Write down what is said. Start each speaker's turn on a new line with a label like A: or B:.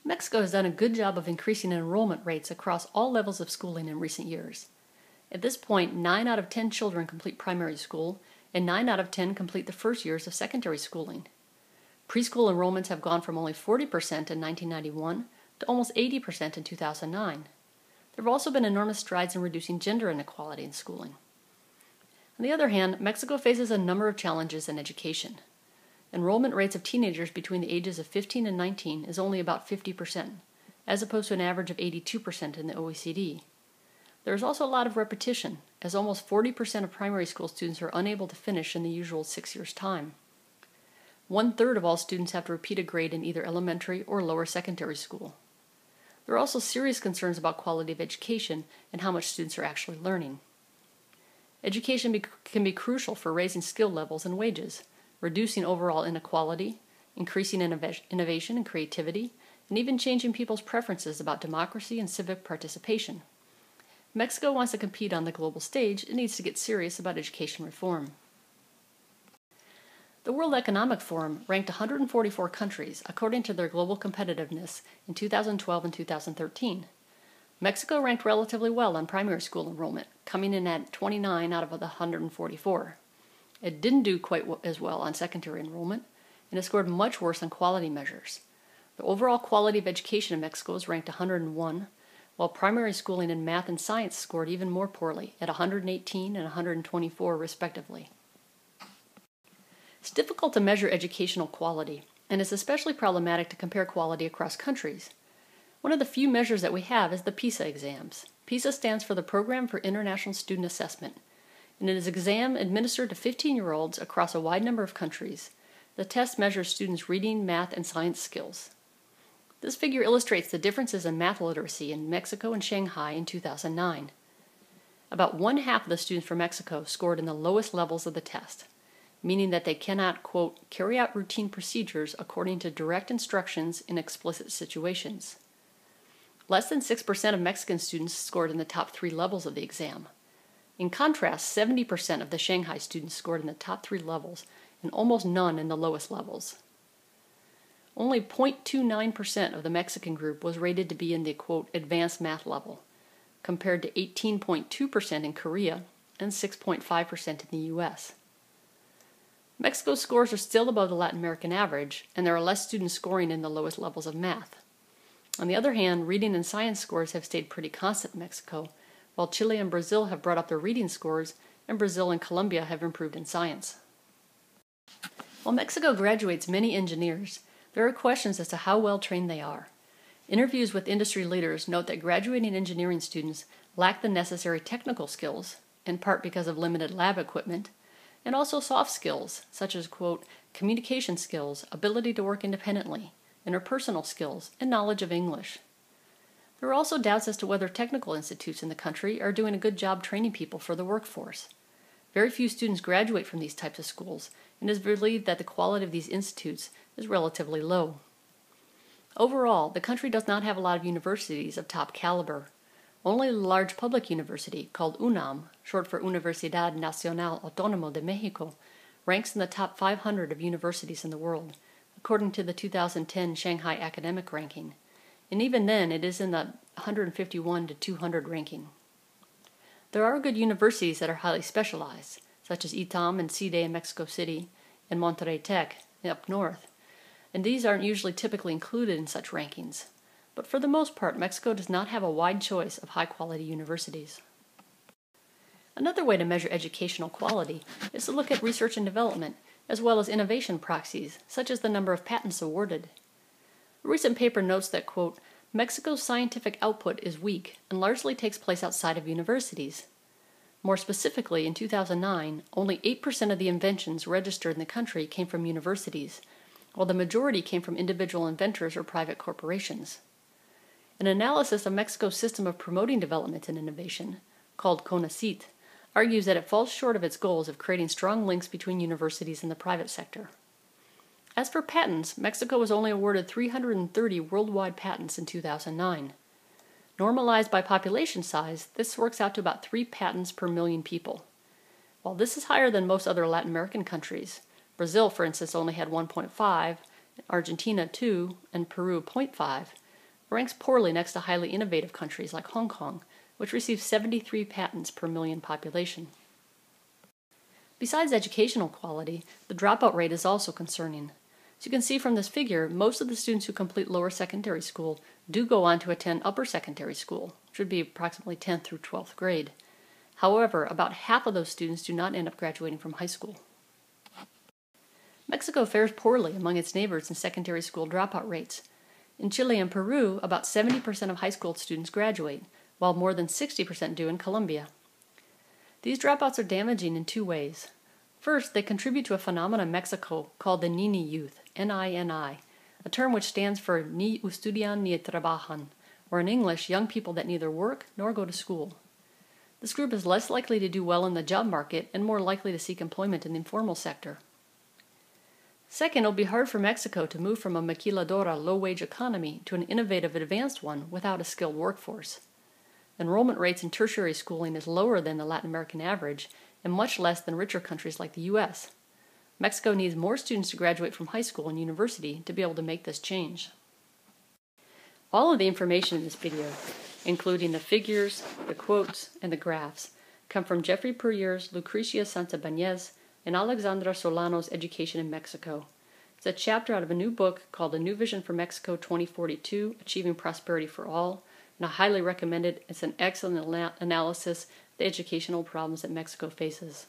A: Mexico has done a good job of increasing enrollment rates across all levels of schooling in recent years. At this point, 9 out of 10 children complete primary school, and 9 out of 10 complete the first years of secondary schooling. Preschool enrollments have gone from only 40% in 1991 to almost 80% in 2009. There have also been enormous strides in reducing gender inequality in schooling. On the other hand, Mexico faces a number of challenges in education. Enrollment rates of teenagers between the ages of 15 and 19 is only about 50%, as opposed to an average of 82% in the OECD. There is also a lot of repetition, as almost 40% of primary school students are unable to finish in the usual 6 years' time. 1/3 of all students have to repeat a grade in either elementary or lower secondary school. There are also serious concerns about quality of education and how much students are actually learning. Education can be crucial for raising skill levels and wages, reducing overall inequality, increasing innovation and creativity, and even changing people's preferences about democracy and civic participation. If Mexico wants to compete on the global stage, it needs to get serious about education reform. The World Economic Forum ranked 144 countries according to their global competitiveness in 2012 and 2013. Mexico ranked relatively well on primary school enrollment, coming in at 29 out of the 144. It didn't do quite as well on secondary enrollment, and it scored much worse on quality measures. The overall quality of education in Mexico is ranked 101, while primary schooling in math and science scored even more poorly at 118 and 124 respectively. It's difficult to measure educational quality, and it's especially problematic to compare quality across countries. One of the few measures that we have is the PISA exams. PISA stands for the Program for International Student Assessment, and it is an exam administered to 15-year-olds across a wide number of countries. The test measures students' reading, math, and science skills. This figure illustrates the differences in math literacy in Mexico and Shanghai in 2009. About 1/2 of the students from Mexico scored in the lowest levels of the test, meaning that they cannot, quote, carry out routine procedures according to direct instructions in explicit situations. Less than 6% of Mexican students scored in the top 3 levels of the exam. In contrast, 70% of the Shanghai students scored in the top 3 levels and almost none in the lowest levels. Only 0.29% of the Mexican group was rated to be in the, quote, advanced math level, compared to 18.2% in Korea and 6.5% in the US. Mexico's scores are still above the Latin American average, and there are less students scoring in the lowest levels of math. On the other hand, reading and science scores have stayed pretty constant in Mexico, while Chile and Brazil have brought up their reading scores, and Brazil and Colombia have improved in science. While Mexico graduates many engineers, there are questions as to how well trained they are. Interviews with industry leaders note that graduating engineering students lack the necessary technical skills, in part because of limited lab equipment, and also soft skills, such as, quote, communication skills, ability to work independently, interpersonal skills, and knowledge of English. There are also doubts as to whether technical institutes in the country are doing a good job training people for the workforce. Very few students graduate from these types of schools, and it is believed that the quality of these institutes is relatively low. Overall, the country does not have a lot of universities of top caliber. Only the large public university, called UNAM, short for Universidad Nacional Autónoma de México, ranks in the top 500 of universities in the world, according to the 2010 Shanghai Academic Ranking, and even then it is in the 151 to 200 ranking. There are good universities that are highly specialized, such as ITAM and CIDE in Mexico City, and Monterrey Tech up north, and these aren't usually typically included in such rankings. But for the most part, Mexico does not have a wide choice of high-quality universities. Another way to measure educational quality is to look at research and development, as well as innovation proxies, such as the number of patents awarded. A recent paper notes that, quote, Mexico's scientific output is weak and largely takes place outside of universities. More specifically, in 2009, only 8% of the inventions registered in the country came from universities, while the majority came from individual inventors or private corporations. An analysis of Mexico's system of promoting development and innovation, called CONACYT, argues that it falls short of its goals of creating strong links between universities and the private sector. As for patents, Mexico was only awarded 330 worldwide patents in 2009. Normalized by population size, this works out to about 3 patents per million people. While this is higher than most other Latin American countries, Brazil, for instance, only had 1.5, Argentina 2, and Peru 0.5, ranks poorly next to highly innovative countries like Hong Kong, which receives 73 patents per million population. Besides educational quality, the dropout rate is also concerning. As you can see from this figure, most of the students who complete lower secondary school do go on to attend upper secondary school, which would be approximately 10th through 12th grade. However, about half of those students do not end up graduating from high school. Mexico fares poorly among its neighbors in secondary school dropout rates. In Chile and Peru, about 70% of high school students graduate, while more than 60% do in Colombia. These dropouts are damaging in two ways. First, they contribute to a phenomenon in Mexico called the Nini youth, N-I-N-I, a term which stands for Ni estudian ni trabajan, or in English, young people that neither work nor go to school. This group is less likely to do well in the job market and more likely to seek employment in the informal sector. Second, it'll be hard for Mexico to move from a maquiladora, low-wage economy to an innovative, advanced one without a skilled workforce. Enrollment rates in tertiary schooling is lower than the Latin American average and much less than richer countries like the U.S. Mexico needs more students to graduate from high school and university to be able to make this change. All of the information in this video, including the figures, the quotes, and the graphs, come from Jeffrey Puryear's Lucrecia Santabanez and Alexandra Solano's Education in Mexico. It's a chapter out of a new book called A New Vision for Mexico 2042, Achieving Prosperity for All, and I highly recommend it. It's an excellent analysis of the educational problems that Mexico faces.